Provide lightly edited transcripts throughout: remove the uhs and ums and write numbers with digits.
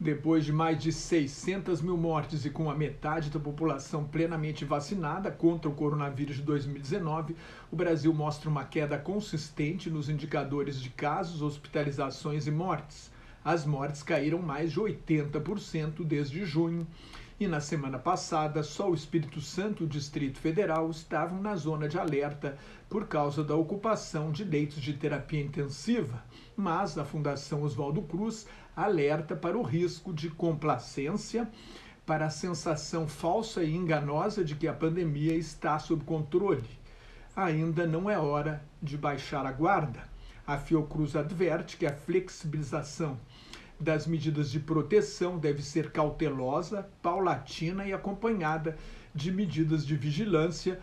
Depois de mais de 600 mil mortes e com a metade da população plenamente vacinada contra o coronavírus de 2019, o Brasil mostra uma queda consistente nos indicadores de casos, hospitalizações e mortes. As mortes caíram mais de 80% desde junho. E na semana passada, só o Espírito Santo e o Distrito Federal estavam na zona de alerta por causa da ocupação de leitos de terapia intensiva. Mas a Fundação Oswaldo Cruz alerta para o risco de complacência, para a sensação falsa e enganosa de que a pandemia está sob controle. Ainda não é hora de baixar a guarda. A Fiocruz adverte que a flexibilização das medidas de proteção deve ser cautelosa, paulatina e acompanhada de medidas de vigilância,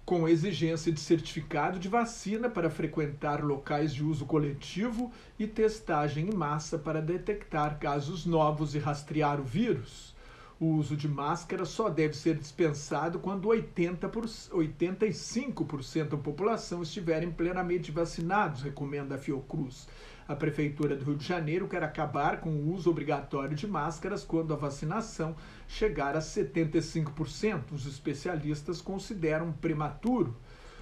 com exigência de certificado de vacina para frequentar locais de uso coletivo e testagem em massa para detectar casos novos e rastrear o vírus. O uso de máscara só deve ser dispensado quando 85% da população estiverem plenamente vacinados, recomenda a Fiocruz. A Prefeitura do Rio de Janeiro quer acabar com o uso obrigatório de máscaras quando a vacinação chegar a 75%. Os especialistas consideram prematuro.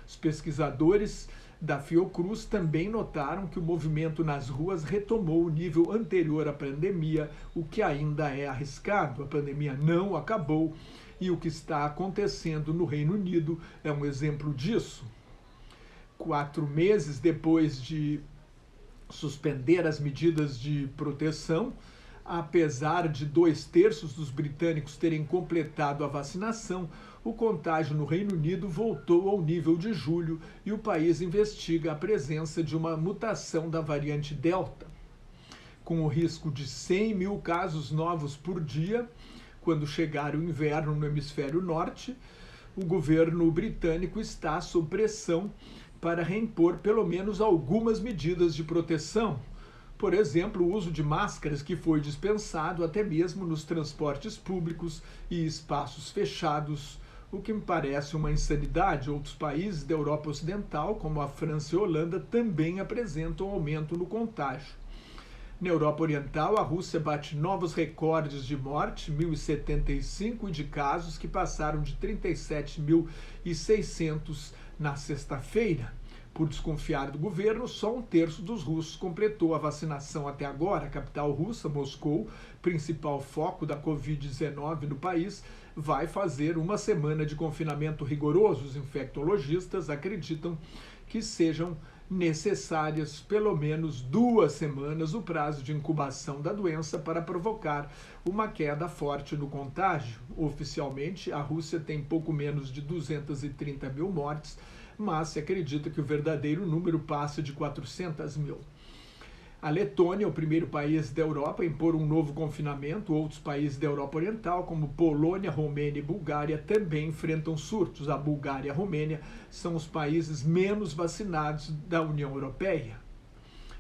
Os pesquisadores da Fiocruz também notaram que o movimento nas ruas retomou o nível anterior à pandemia, o que ainda é arriscado. A pandemia não acabou e o que está acontecendo no Reino Unido é um exemplo disso. 4 meses depois de suspender as medidas de proteção, apesar de 2/3 dos britânicos terem completado a vacinação, o contágio no Reino Unido voltou ao nível de julho e o país investiga a presença de uma mutação da variante Delta. Com o risco de 100 mil casos novos por dia, quando chegar o inverno no hemisfério norte, o governo britânico está sob pressão para reimpor pelo menos algumas medidas de proteção. Por exemplo, o uso de máscaras, que foi dispensado até mesmo nos transportes públicos e espaços fechados, o que me parece uma insanidade. Outros países da Europa Ocidental, como a França e a Holanda, também apresentam aumento no contágio. Na Europa Oriental, a Rússia bate novos recordes de morte, 1.075, e de casos que passaram de 37.600 na sexta-feira. Por desconfiar do governo, só 1/3 dos russos completou a vacinação até agora. A capital russa, Moscou, principal foco da Covid-19 no país, vai fazer uma semana de confinamento rigoroso. Os infectologistas acreditam que sejam necessárias pelo menos 2 semanas o prazo de incubação da doença para provocar uma queda forte no contágio. Oficialmente, a Rússia tem pouco menos de 230 mil mortes, mas se acredita que o verdadeiro número passa de 400 mil. A Letônia é o primeiro país da Europa a impor um novo confinamento. Outros países da Europa Oriental, como Polônia, Romênia e Bulgária, também enfrentam surtos. A Bulgária e a Romênia são os países menos vacinados da União Europeia.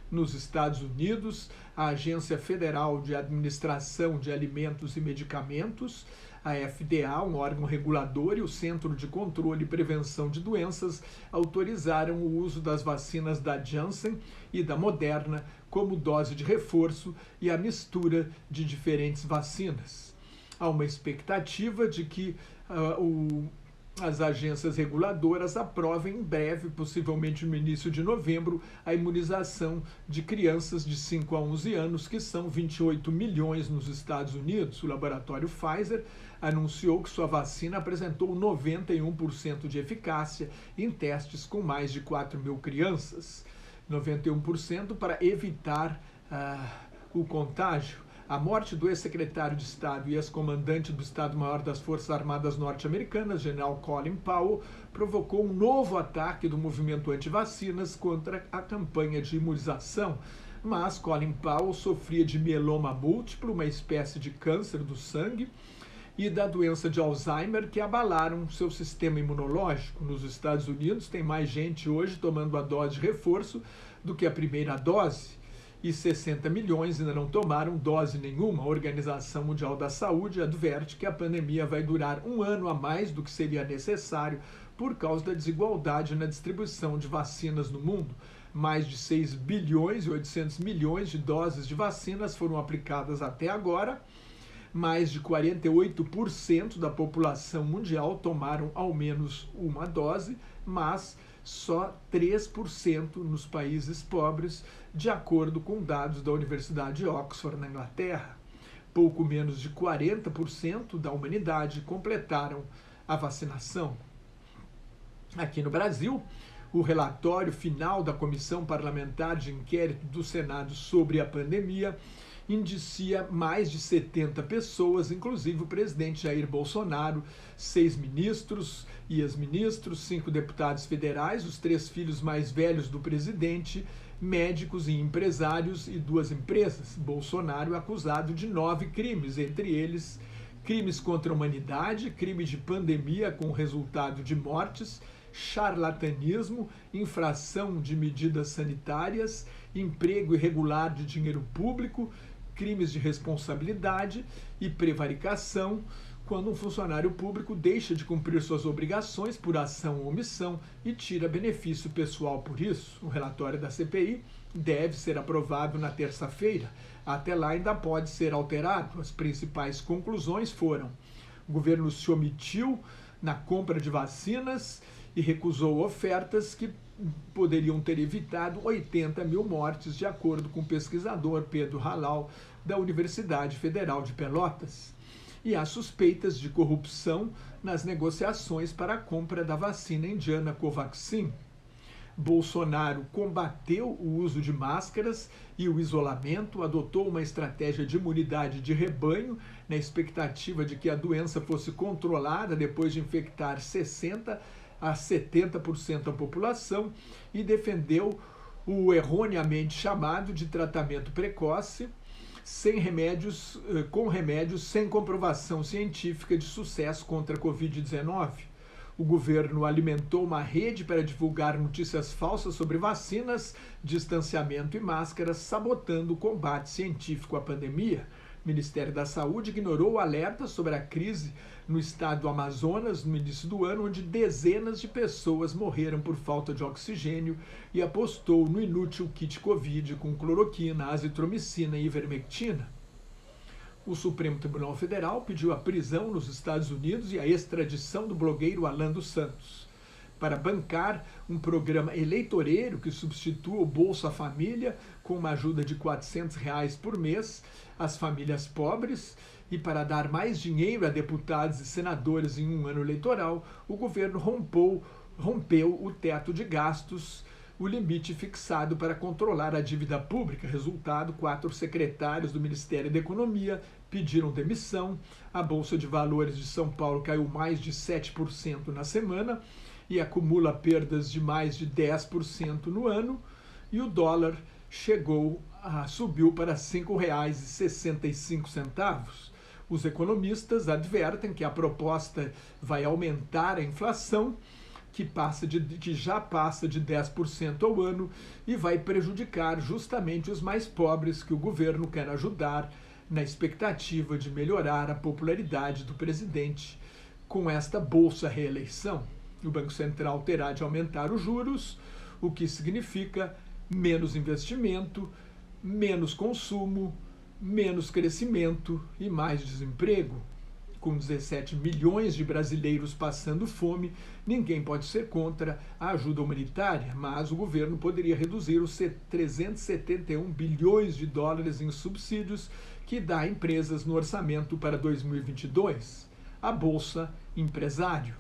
Nos Estados Unidos, a Agência Federal de Administração de Alimentos e Medicamentos, a FDA, um órgão regulador, e o Centro de Controle e Prevenção de Doenças autorizaram o uso das vacinas da Janssen e da Moderna como dose de reforço e a mistura de diferentes vacinas. Há uma expectativa de que as agências reguladoras aprovem em breve, possivelmente no início de novembro, a imunização de crianças de 5 a 11 anos, que são 28 milhões nos Estados Unidos. O laboratório Pfizer anunciou que sua vacina apresentou 91% de eficácia em testes com mais de 4 mil crianças. 91% para evitar o contágio. A morte do ex-secretário de Estado e ex-comandante do Estado-Maior das Forças Armadas norte-americanas, general Colin Powell, provocou um novo ataque do movimento anti-vacinas contra a campanha de imunização. Mas Colin Powell sofria de mieloma múltiplo, uma espécie de câncer do sangue, e da doença de Alzheimer, que abalaram seu sistema imunológico. Nos Estados Unidos, tem mais gente hoje tomando a dose de reforço do que a primeira dose, e 60 milhões ainda não tomaram dose nenhuma. A Organização Mundial da Saúde adverte que a pandemia vai durar 1 ano a mais do que seria necessário por causa da desigualdade na distribuição de vacinas no mundo. Mais de 6 bilhões e 800 milhões de doses de vacinas foram aplicadas até agora. Mais de 48% da população mundial tomaram ao menos uma dose, mas só 3% nos países pobres, de acordo com dados da Universidade de Oxford, na Inglaterra. Pouco menos de 40% da humanidade completaram a vacinação. Aqui no Brasil, o relatório final da Comissão Parlamentar de Inquérito do Senado sobre a pandemia indicia mais de 70 pessoas, inclusive o presidente Jair Bolsonaro, 6 ministros e ex-ministros, 5 deputados federais, os 3 filhos mais velhos do presidente, médicos e empresários e 2 empresas. Bolsonaro é acusado de 9 crimes, entre eles crimes contra a humanidade, crime de pandemia com resultado de mortes, charlatanismo, infração de medidas sanitárias, emprego irregular de dinheiro público, crimes de responsabilidade e prevaricação, quando um funcionário público deixa de cumprir suas obrigações por ação ou omissão e tira benefício pessoal por isso. O relatório da CPI deve ser aprovado na terça-feira. Até lá ainda pode ser alterado. As principais conclusões foram: o governo se omitiu na compra de vacinas e recusou ofertas que poderiam ter evitado 80 mil mortes, de acordo com o pesquisador Pedro Halal, da Universidade Federal de Pelotas. E há suspeitas de corrupção nas negociações para a compra da vacina indiana Covaxin. Bolsonaro combateu o uso de máscaras e o isolamento, adotou uma estratégia de imunidade de rebanho, na expectativa de que a doença fosse controlada depois de infectar 60% a 70% da população, e defendeu o erroneamente chamado de tratamento precoce, com remédios sem comprovação científica de sucesso contra a Covid-19. O governo alimentou uma rede para divulgar notícias falsas sobre vacinas, distanciamento e máscaras, sabotando o combate científico à pandemia. O Ministério da Saúde ignorou o alerta sobre a crise no estado do Amazonas no início do ano, onde dezenas de pessoas morreram por falta de oxigênio, e apostou no inútil kit Covid com cloroquina, azitromicina e ivermectina. O Supremo Tribunal Federal pediu a prisão nos Estados Unidos e a extradição do blogueiro Alan dos Santos para bancar um programa eleitoreiro que substitua o Bolsa Família com uma ajuda de R$ 400 por mês às famílias pobres. E para dar mais dinheiro a deputados e senadores em um ano eleitoral, o governo rompeu o teto de gastos, o limite fixado para controlar a dívida pública. Resultado: 4 secretários do Ministério da Economia pediram demissão, a Bolsa de Valores de São Paulo caiu mais de 7% na semana e acumula perdas de mais de 10% no ano, e o dólar subiu para R$ 5,65. Os economistas advertem que a proposta vai aumentar a inflação, que já passa de 10% ao ano, e vai prejudicar justamente os mais pobres, que o governo quer ajudar na expectativa de melhorar a popularidade do presidente com esta bolsa reeleição. O Banco Central terá de aumentar os juros, o que significa menos investimento, menos consumo, menos crescimento e mais desemprego. Com 17 milhões de brasileiros passando fome, ninguém pode ser contra a ajuda humanitária, mas o governo poderia reduzir os 371 bilhões de dólares em subsídios que dá a empresas no orçamento para 2022. A Bolsa Empresário.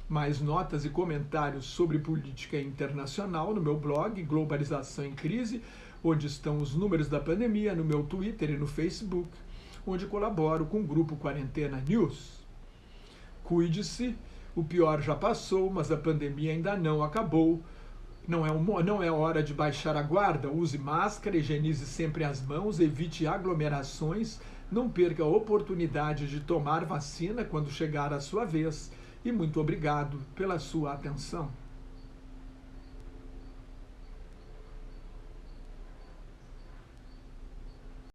Mais notas e comentários sobre política internacional no meu blog Globalização em Crise, onde estão os números da pandemia, no meu Twitter e no Facebook, onde colaboro com o grupo Quarentena News. Cuide-se, o pior já passou, mas a pandemia ainda não acabou. Não é hora de baixar a guarda. Use máscara, higienize sempre as mãos, evite aglomerações, não perca a oportunidade de tomar vacina quando chegar a sua vez. E muito obrigado pela sua atenção.